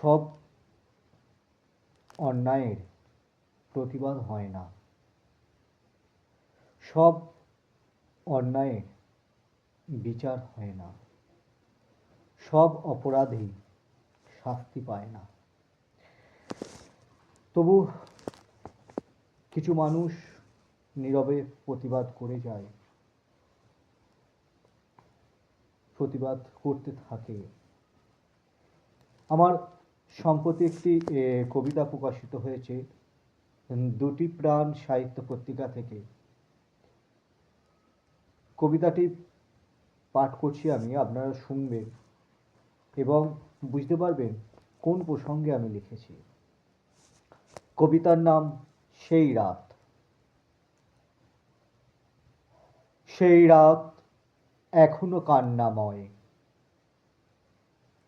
সব অন্যায়ের প্রতিবাদ হয় না, সব অন্যায়ের বিচার হয় না, সব অপরাধী শাস্তি পায় না। তবু কিছু মানুষ নীরবে প্রতিবাদ করে যায়, প্রতিবাদ করতে থাকে। আমার সম্প্রতি একটি কবিতা প্রকাশিত হয়েছে দুটি প্রাণ সাহিত্য পত্রিকা থেকে। কবিতাটি পাঠ করছি আমি, আপনারা শুনবেন এবং বুঝতে পারবেন কোন প্রসঙ্গে আমি লিখেছি। কবিতার নাম সেই রাত। সেই রাত এখনো কান্নাময়,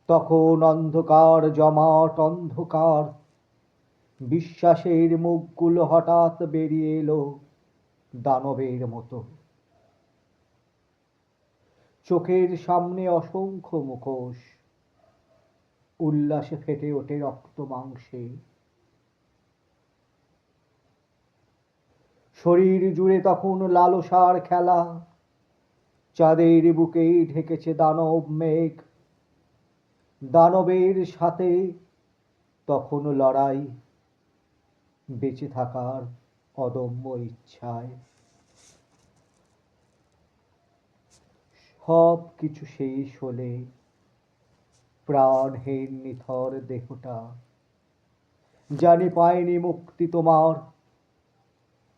তখন অন্ধকার জমাট অন্ধকার, বিশ্বাসের মুখগুলো হঠাৎ বেরিয়ে এলো দানবের মতো। চোখের সামনে অসংখ্য মুখোশ, উল্লাসে ফেটে ওঠে রক্ত মাংসে। শরীর জুড়ে তখন লালসার খেলা, চাঁদের বুকেই ঢেকেছে দানব মেঘ। দানবের সাথে তখন লড়াই, বেঁচে থাকার অদম্য ইচ্ছায়। সব কিছু শেষ হলে প্রাণহীন নিথর দেহটা জানি পায়নি মুক্তি তোমার।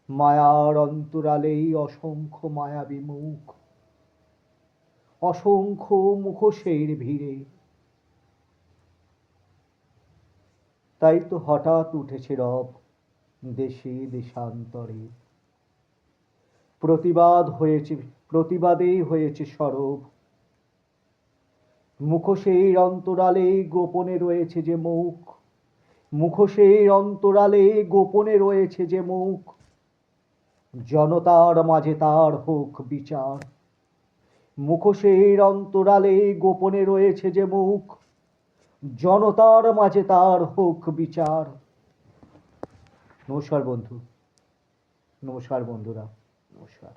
মায়ার অন্তরালেই অসংখ্য মায়াবী মুখ, অসংখ্য মুখোশের ভিড়ে। তাই তো হঠাৎ উঠেছে রব দেশে দেশান্তরে, প্রতিবাদ হয়েছে, প্রতিবাদেই হয়েছে সরব। মুখোশের অন্তরালে গোপনে রয়েছে যে মুখ, মুখোশের অন্তরালে গোপনে রয়েছে যে মুখ। জনতার মাঝে তার হোক বিচার, মুখোশের অন্তরালে গোপনে রয়েছে যে মুখ। জনতার মাঝে তার হোক বিচার। নমস্কার বন্ধু, নমস্কার বন্ধুরা, নমস্কার।